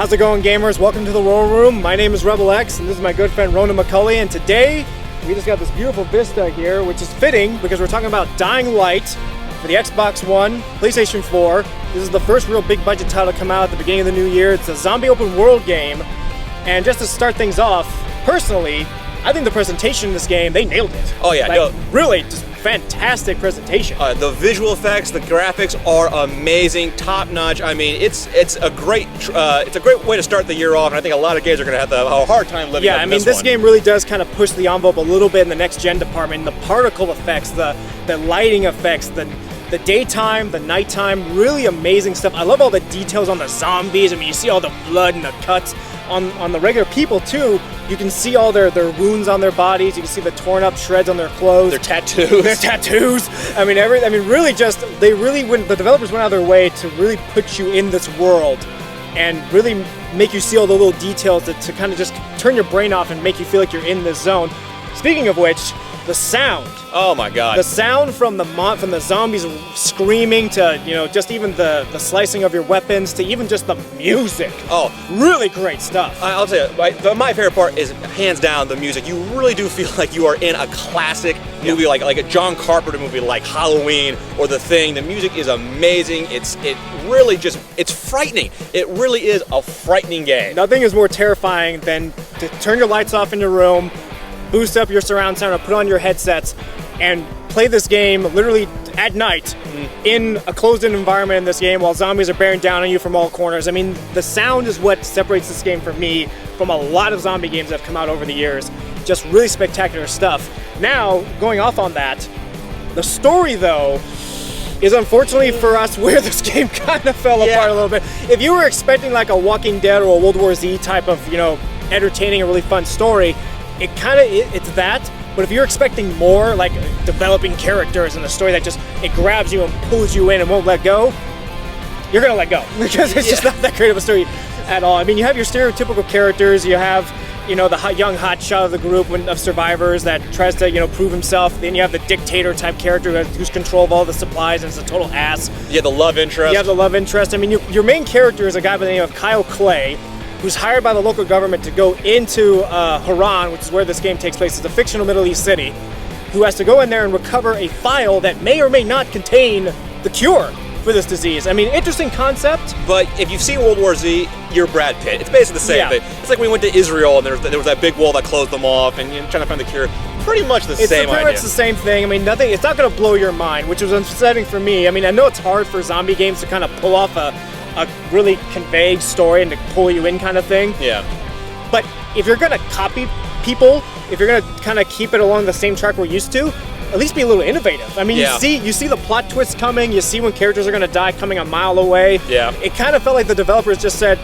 How's it going, gamers? Welcome to the Roll Room. My name is Rebel X, and this is my good friend RoninMcCauley, and today we just got this beautiful vista here, which is fitting because we're talking about Dying Light for the Xbox One, PlayStation 4. This is the first real big budget title to come out at the beginning of the new year. It's a zombie open world game, and just to start things off, personally, I think the presentation in this game, they nailed it. Oh yeah, no. Really, just fantastic presentation. The visual effects, the graphics are amazing, top notch. I mean, it's a great way to start the year off, and I think a lot of games are going to have a hard time living up to this game really does kind of push the envelope a little bit in the next gen department. The particle effects, the lighting effects, the daytime, the nighttime, really amazing stuff. I love all the details on the zombies. I mean, you see all the blood and the cuts on the regular people too. You can see all their wounds on their bodies. You can see the torn up shreds on their clothes. Their tattoos. Their tattoos. I mean, the developers went out of their way to really put you in this world and really make you see all the little details to kind of just turn your brain off and make you feel like you're in this zone. Speaking of which, the sound. Oh my God. The sound from the zombies screaming to, just even the slicing of your weapons to even just the music. Oh. Really great stuff. I'll tell you, my favorite part is hands down the music. You really do feel like you are in a classic movie, like a John Carpenter movie like Halloween or The Thing. The music is amazing. It's frightening. It really is a frightening game. Nothing is more terrifying than to turn your lights off in your room, boost up your surround sound, or put on your headsets and play this game literally at night in a closed-in environment in this game while zombies are bearing down on you from all corners. I mean, the sound is what separates this game from me from a lot of zombie games that have come out over the years. Just really spectacular stuff. Now, going off on that, the story, though, is unfortunately for us where this game kind of fell apart a little bit. If you were expecting like a Walking Dead or a World War Z type of, entertaining and really fun story, it's that. But if you're expecting more, like developing characters and a story that it grabs you and pulls you in and won't let go, you're gonna let go because it's just not that great of a story at all. I mean, you have your stereotypical characters. You have, the young hotshot of the group of survivors that tries to, prove himself. Then you have the dictator type character who's control of all the supplies and is a total ass. Yeah, the love interest. You have the love interest. I mean, your main character is a guy by the name of Kyle Clay, who's hired by the local government to go into Harran, which is where this game takes place. It's a fictional Middle East city, who has to go in there and recover a file that may or may not contain the cure for this disease. I mean, interesting concept. But if you've seen World War Z, you're Brad Pitt. It's basically the same thing. It's like when we went to Israel and there was that big wall that closed them off and you're trying to find the cure. Pretty much the same idea. It's the same thing. I mean, it's not going to blow your mind, which was upsetting for me. I mean, I know it's hard for zombie games to kind of pull off a really conveyed story and to pull you in kind of thing. Yeah. But if you're going to copy people, if you're going to kind of keep it along the same track we're used to, at least be a little innovative. I mean, you see the plot twists coming, you see when characters are going to die coming a mile away. Yeah. It kind of felt like the developers just said,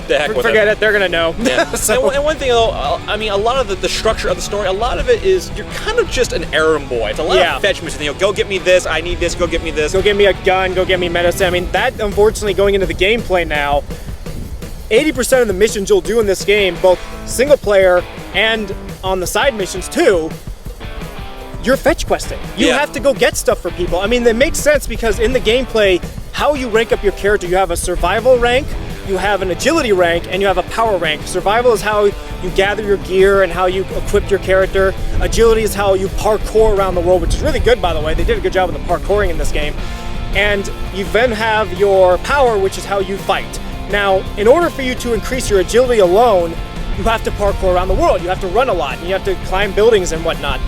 forget it, they're going to know. Yeah. And one thing, though, I mean, a lot of the structure of the story, a lot of it is you're kind of just an errand boy. It's a lot of fetch missions. Go get me this, I need this, go get me this. Go get me a gun, go get me medicine. I mean, that, unfortunately, going into the gameplay now, 80% of the missions you'll do in this game, both single player and on the side missions too, you're fetch questing. You have to go get stuff for people. I mean, that makes sense because in the gameplay, how you rank up your character, you have a survival rank, you have an agility rank, and you have a power rank. Survival is how you gather your gear and how you equip your character. Agility is how you parkour around the world, which is really good, by the way. They did a good job with the parkouring in this game. And you then have your power, which is how you fight. Now, in order for you to increase your agility alone, you have to parkour around the world. You have to run a lot, and you have to climb buildings and whatnot.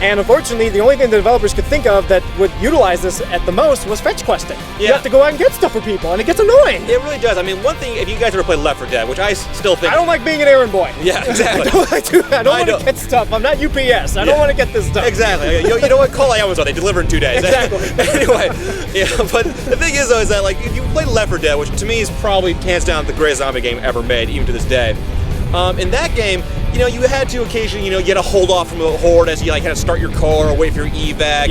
And unfortunately, the only thing the developers could think of that would utilize this at the most was fetch questing. You have to go out and get stuff for people, and it gets annoying. It really does. I mean, one thing, if you guys ever played Left 4 Dead, which I still think... I don't like being an errand boy. Yeah, exactly. I don't want to get stuff. I'm not UPS. I don't want to get this stuff. Exactly. You know what? Call Amazon. They deliver in 2 days. Exactly. Anyway, but the thing is, though, is that, like, if you play Left 4 Dead, which to me is probably hands down the greatest zombie game ever made, even to this day, in that game, you had to occasionally, you had to hold off from a horde as you, like, had to start your car or wait for your evac,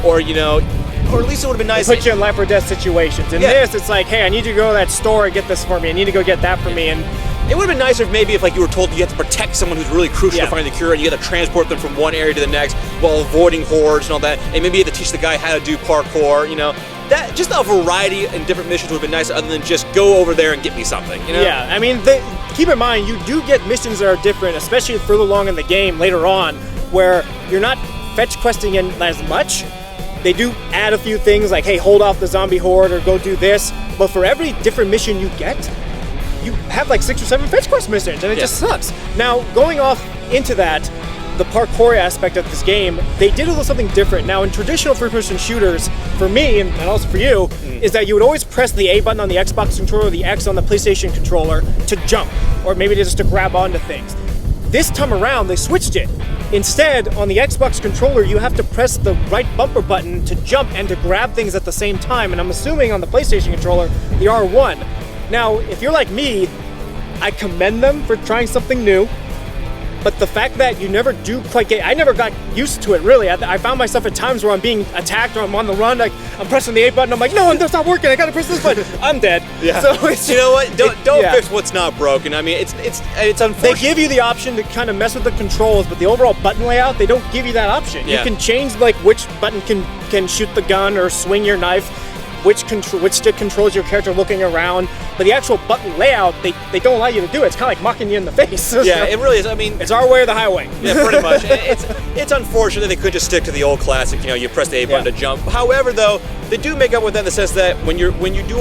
or at least it would have been nice. Put you in life or death situations. In this, it's like, hey, I need you to go to that store and get this for me. I need to go get that for me. And It would have been nicer if maybe if like you were told you have to protect someone who's really crucial to finding the cure, and you had to transport them from one area to the next while avoiding hordes and all that, and maybe you had to teach the guy how to do parkour, you know. That just a variety in different missions would have been nice, other than just go over there and get me something, you know? Yeah, I mean, keep in mind, you do get missions that are different, especially further along in the game later on, where you're not fetch questing in as much. They do add a few things like, hey, hold off the zombie horde or go do this, but for every different mission you get, you have like 6 or 7 fetch quest missions, and it just sucks. Now, going off into that, the parkour aspect of this game, they did a little something different. Now, in traditional first-person shooters, for me, and also for you, is that you would always press the A button on the Xbox controller or the X on the PlayStation controller to jump, or maybe just to grab onto things. This time around, they switched it. Instead, on the Xbox controller, you have to press the right bumper button to jump and to grab things at the same time, and I'm assuming on the PlayStation controller, the R1. Now, if you're like me, I commend them for trying something new. But the fact that you never do quite get, I never got used to it, really. I found myself at times where I'm being attacked or I'm on the run, like I'm pressing the A button, I'm like, no, that's not working, I gotta press this button. I'm dead. Yeah. So it's, you know what, don't fix what's not broken. I mean, it's unfortunate. They give you the option to kind of mess with the controls, but the overall button layout, they don't give you that option. Yeah. You can change like which button can shoot the gun or swing your knife, which stick controls your character looking around, but the actual button layout, they don't allow you to do it. It's kind of like mocking you in the face. Yeah, it really is. I mean, it's our way or the highway. Yeah, pretty much. It's unfortunate they could just stick to the old classic. You know, you press the A button to jump. However, though, they do make up with that in the sense that when you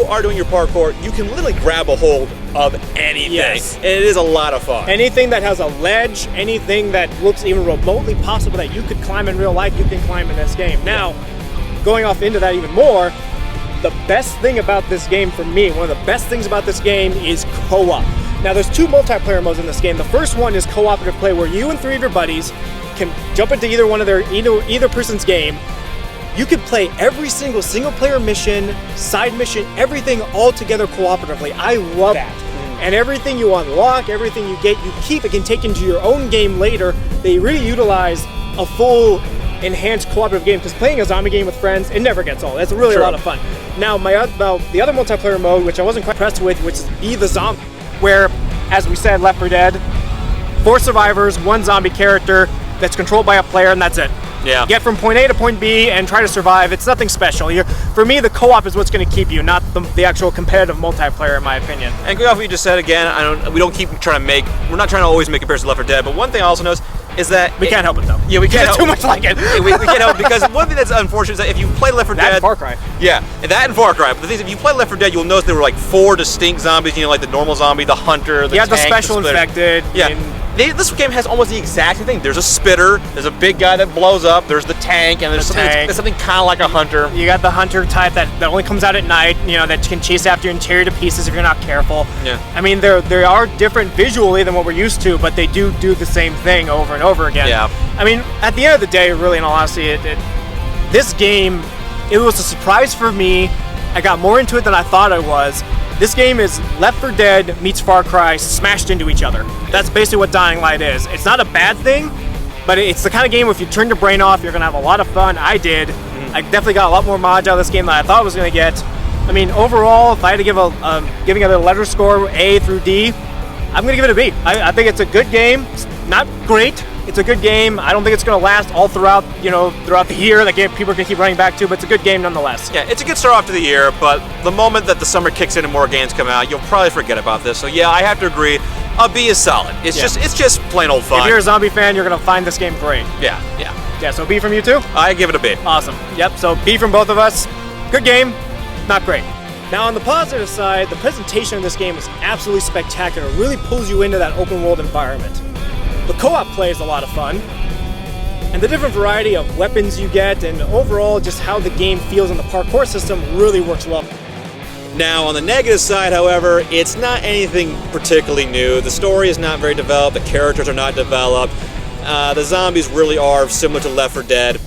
are doing your parkour, you can literally grab a hold of anything. Yes. And it is a lot of fun. Anything that has a ledge, anything that looks even remotely possible that you could climb in real life, you can climb in this game. Now, going off into that even more, the best thing about this game for me, one of the best things about this game is co-op. Now there's 2 multiplayer modes in this game. The first one is cooperative play, where you and 3 of your buddies can jump into either person's game. You can play every single player mission, side mission, everything all together cooperatively. I love that. And everything you unlock, everything you get, you keep. It can take into your own game later. They really utilize a full enhanced cooperative game, because playing a zombie game with friends, it never gets old. It's really a lot of fun. Now, the other multiplayer mode, which I wasn't quite impressed with, which is Be the Zombie, where, as we said, Left 4 Dead, 4 survivors, 1 zombie character that's controlled by a player, and that's it. Yeah. Get from point A to point B and try to survive. It's nothing special. For me, the co-op is what's going to keep you, not the actual competitive multiplayer, in my opinion. And going off what you just said again, we're not trying to always make comparisons to Left 4 Dead, but one thing I also notice is that we can't help it, though. Yeah, we can't help too much like it. we can't help it, because one thing that's unfortunate is that if you play Left 4 Dead, and Far Cry. Yeah, and that and Far Cry. But the thing is, if you play Left 4 Dead, you'll notice there were like 4 distinct zombies. You know, like the normal zombie, the hunter, the tank, the special infected. Yeah. This game has almost the exact same thing. There's a spitter, there's a big guy that blows up, there's the tank, and there's something kind of like a hunter. You got the hunter type that only comes out at night, that can chase after you and tear you to pieces if you're not careful. Yeah. I mean, they are different visually than what we're used to, but they do the same thing over and over again. Yeah. I mean, at the end of the day, really, in all honesty, this game, it was a surprise for me. I got more into it than I thought I was. This game is Left 4 Dead meets Far Cry smashed into each other. That's basically what Dying Light is. It's not a bad thing, but it's the kind of game where if you turn your brain off, you're going to have a lot of fun. I did. I definitely got a lot more mods out of this game than I thought I was going to get. I mean, overall, if I had to give giving it a letter score, A through D, I'm going to give it a B. I think it's a good game. It's not great. It's a good game. I don't think it's going to last all throughout the year. That game people are going to keep running back to, but it's a good game nonetheless. Yeah, it's a good start off to the year, but the moment that the summer kicks in and more games come out, you'll probably forget about this. So yeah, I have to agree. A B is solid. It's just plain old fun. If you're a zombie fan, you're going to find this game great. Yeah, so B from you too? I give it a B. Awesome. Yep, so B from both of us. Good game, not great. Now on the positive side, the presentation of this game is absolutely spectacular. It really pulls you into that open world environment. The co-op play is a lot of fun, and the different variety of weapons you get, and overall just how the game feels in the parkour system really works well. Now, on the negative side, however, it's not anything particularly new. The story is not very developed, the characters are not developed, the zombies really are similar to Left 4 Dead,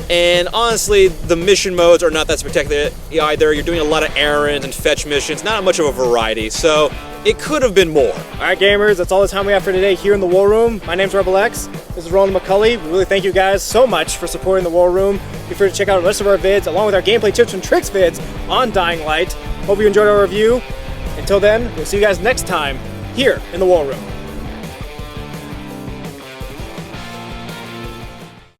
and honestly, the mission modes are not that spectacular either. You're doing a lot of errands and fetch missions, not much of a variety, so it could have been more. Alright gamers, that's all the time we have for today here in the War Room. My name's Rebel X, this is RoninMcCauley. We really thank you guys so much for supporting the War Room. Be sure to check out the rest of our vids, along with our gameplay tips and tricks vids on Dying Light. Hope you enjoyed our review. Until then, we'll see you guys next time. here in the war room.